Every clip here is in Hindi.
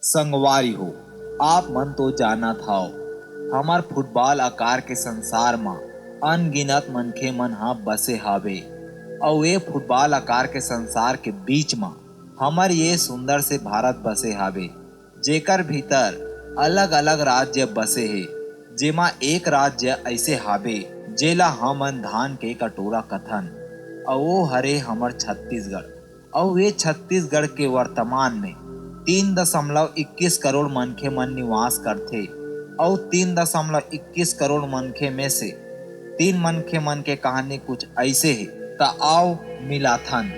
संगवारी हो, आप मन तो जाना था हमार फुटबॉल आकार के संसार में अनगिनत मनखे मन हा बसे हावे। और ये फुटबॉल आकार के संसार के बीच में हमर ये सुंदर से भारत बसे हावे, जेकर भीतर अलग अलग राज्य बसे हे। जेमा एक राज्य ऐसे हावे जेला हमन धान के कटोरा कथन, और वो हरे हमर छत्तीसगढ़। और ये छत्तीसगढ़ के वर्तमान में 3.21 करोड़ मनखे मन निवास करथे। और 3.21 करोड़ मनखे में से 3 मनखे मन के कहानी कुछ ऐसे है। त आओ मिलाथन।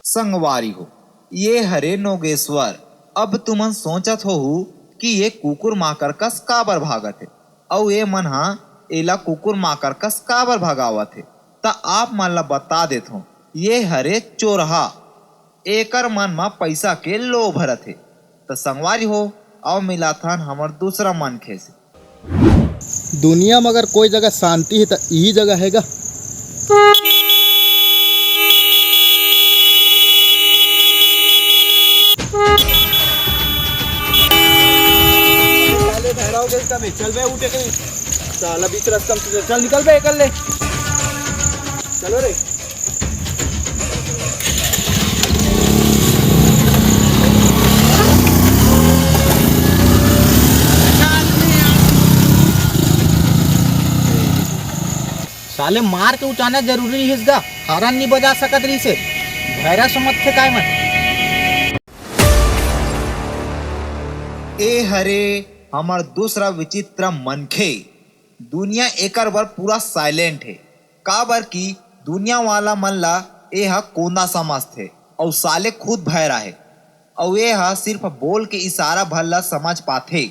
संगवारी हो, ये हरे नोगेश्वर। अब तुमन सोचत हो कि ये कुकुर माकर कस काबर भागत है, और ये मन हा एला कुकुर माकर कस काबर भगावत है। त आप मन ला बता देत हो, ये हरे चोरहा, एकर मन में पैसा के लोभ भरत है। त संगवारी हो, आओ मिलाथन हमर दूसरा मनखे से। दुनिया में अगर कोई जगह शांति है तो यही जगह हैगा। चल बे उठे कहीं साला बीच रास्ता में चल निकल बे कर ले चलो रे। साले मार के उठाना जरूरी है, इसका हॉर्न नहीं बजा सकत रही से भैरा समझ थे काय मन। ए हरे हमार दूसरा विचित्र मनखे। दुनिया एकर बर पूरा साइलेंट है, काबर की दुनिया वाला मन ला ए हा कोंदा समझथे और साले खुद भैरा है। और ए हा सिर्फ बोल के इशारा भर ला समझ पाथे।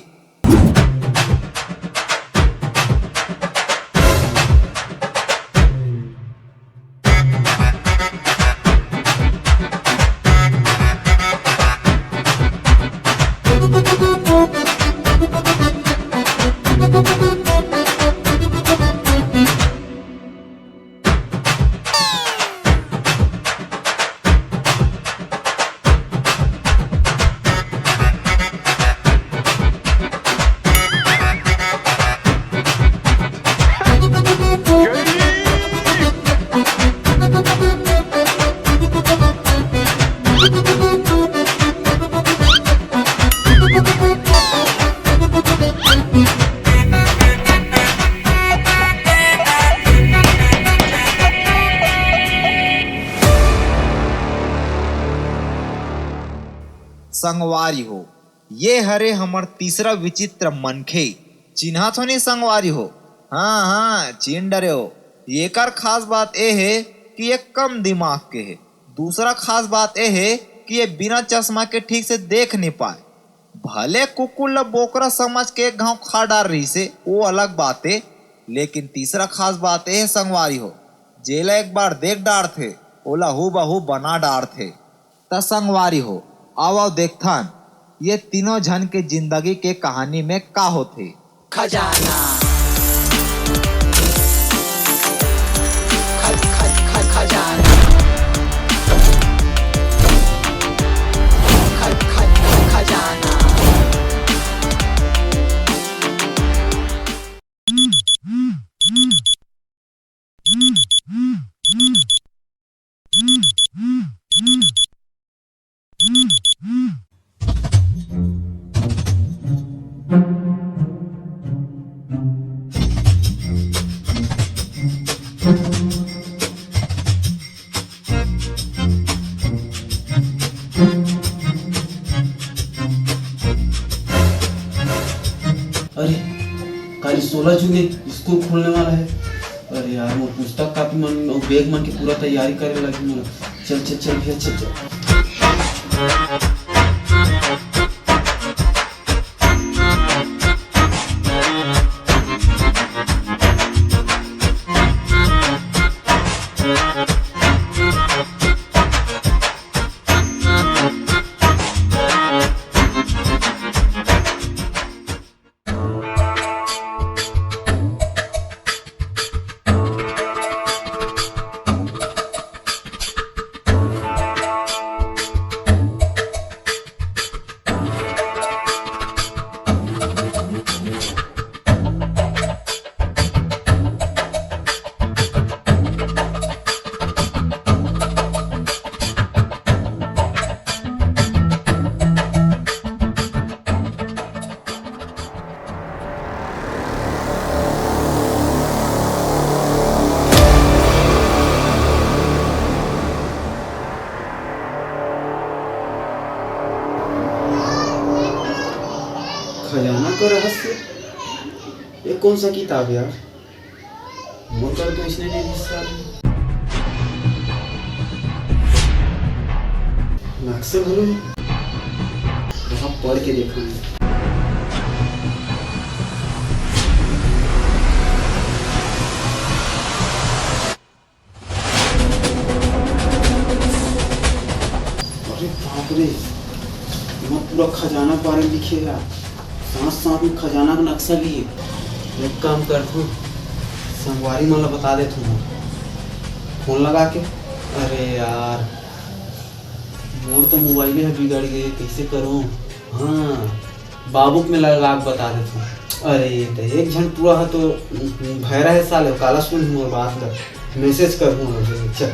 संगवारी हो, ये हरे हमर तीसरा विचित्र मनखे। चिन्हा तो नहीं संगवारी हो? हाँ हाँ चिन्ह डरे हो। एकर खास बात ये है कि ये कम दिमाग के है। दूसरा खास बात ये है कि ये बिना चश्मा के ठीक से देख नहीं पाए। भले कुकुर ला बोकरा समझ के एक घाव खा डाल रही से, वो अलग बात है। लेकिन तीसरा खास बात ये है संगवारी हो, जेला एक बार देख डार थे ओला हु बहू बना डार थे। त संगवारी हो, आओ देखथन ये तीनों जन के जिंदगी के कहानी में का होथे। खजाना खजाना खजाना। अरे कल 16 जून स्कूल खुलने वाला है। अरे यार वो पुस्तक कापी मन और बैग मन की पूरा तैयारी करे लगी मोला। चल चल चल भैया चल चल। खजाना का रहस्य, ये कौन सा किताब है यार? मोटर तो इसने नहीं हिस्सा नक्शा भरो वहाँ पढ़ के देखा है। अरे बाप रे, वहाँ पूरा खजाना के बारे में लिखेगा, साथ साथ में खजाना का नक्शा भी है। एक काम करता हूँ, संगवारी मला बता देता हूँ फोन लगा के। अरे यार मोर तो मोबाइल है बिगड़ गई, कैसे करूँ? हाँ बाबू में लगा के बता देता हूँ। अरे तो एक झन पूरा है तो भैरा है साले, काला सुन मोर बात कर मैसेज कर दूँ। चल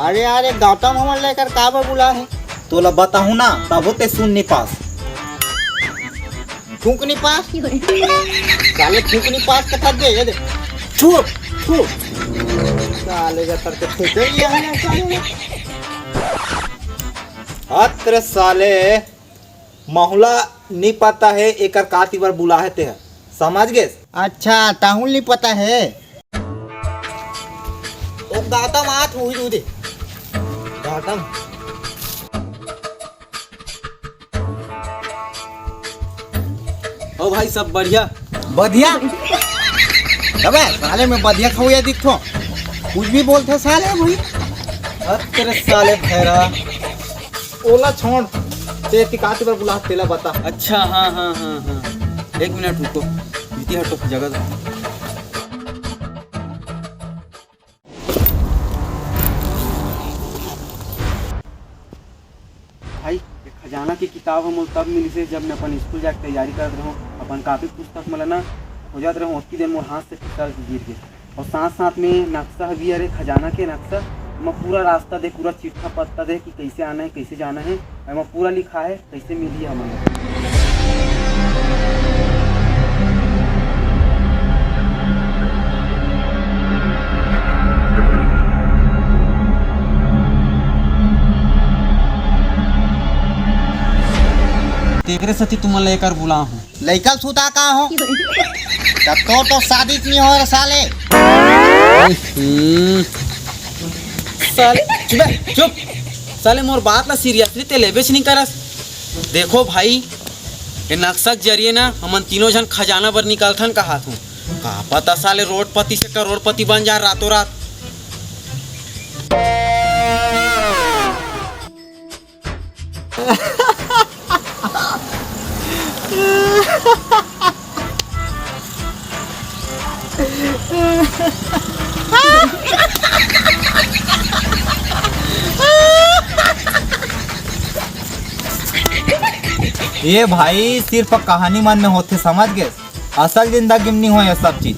अरे यार एक गौतम हमर लेकर काबर बुला है? तोला बताहू ना तबो ते सुन नहीं पास। थूक नहीं पास साले, थूक नहीं पास कथा दे ये दे चुप चुप साले का तरके फेंके लिया है ना साले। अत्र साले महुला नहीं पता है एकर काती बार बुला है ते, समझ गए? अच्छा ताहुल नहीं पता है। ओ गौतम आत हुई दे गौतम। ओ भाई सब बढ़िया बढ़िया? अबे साले में बढ़िया खवैया दिखतो, कुछ भी बोलते साले भाई। तेरे साले भैरा। ओला छोड़ ते तिकाती पर बुला तेला बता। अच्छा हाँ हाँ हाँ हाँ, एक मिनट रुको, बीती हटो जगह दो। भाई ये खजाना की किताब हम तब मिली से जब मैं अपन स्कूल जाकर तैयारी करते रहूँ। अपन काफ़ी पुस्तक मतलब ना हो जाते रहूँ, उतनी देर मोर हाथ से फिसल गिर गए। और साथ साथ में नक्शा भी, अरे खजाना के नक्शा मैं पूरा रास्ता दे, पूरा चिट्ठा पत्ता दे कि कैसे आना है कैसे जाना है, मैं पूरा लिखा है कैसे मिली हमें। तेरे सती तुम लेकर बुला हूँ। लइका सुता का हो तब तो शादी नहीं हो रहा साले। साले चुप साले, मोर बात ला सीरियसली ते लेबे नहीं करस। देखो भाई ये नक्शा के जरिए ना हमन तीनों जन खजाना बर निकलथन कहा हूँ। का पता साले रोडपति से करोड़पति बन जा रातों रात। ये भाई सिर्फ कहानी मन में होते, समझ गए? असल जिंदगी में नहीं हो ये सब चीज।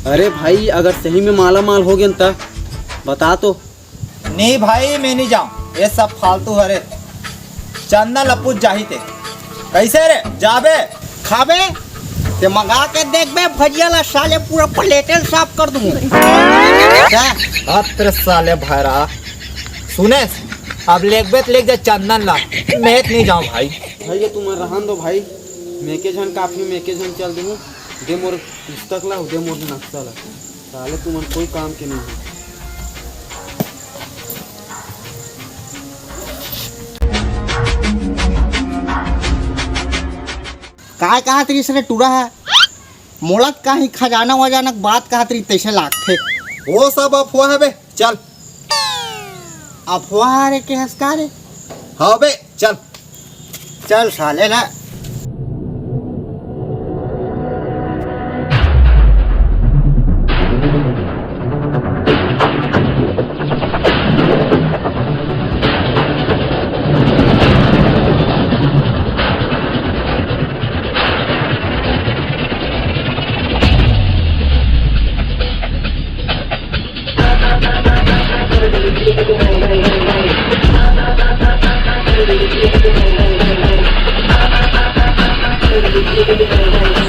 अरे भाई अगर सही में माला माल हो गया तब बता तो। नहीं भाई मैं नहीं जाऊँ, ये सब फालतू हरे। चंदा लपूज जाही थे कैसे रे जाबे खाबे ते मंगा के देख बे भजिया ला साले पूरा प्लेटेल साफ कर दूँ। अत्र साले भरा सुने, अब लेक जा चंदन ला, मैं नहीं जाऊँ भाई। भाई ये तुम रहन दो भाई, मेके झन काफी मेके झन चल दूँ। दे मोर पुस्तक ला, दे मोर नक्शा ला, साले तुम कोई काम के नहीं है। काय कहा तरी सरे टूरा है मोलत का ही खजाना वजाना बात कहा तरी तैसे लागथे। वो सब अफवाह है बे, चल। अफवाह रे के हंसका रे। हाँ बे चल। चल साले ना।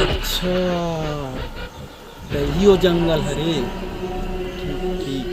अच्छा रही हो जंगल हरे। ठीक ठीक।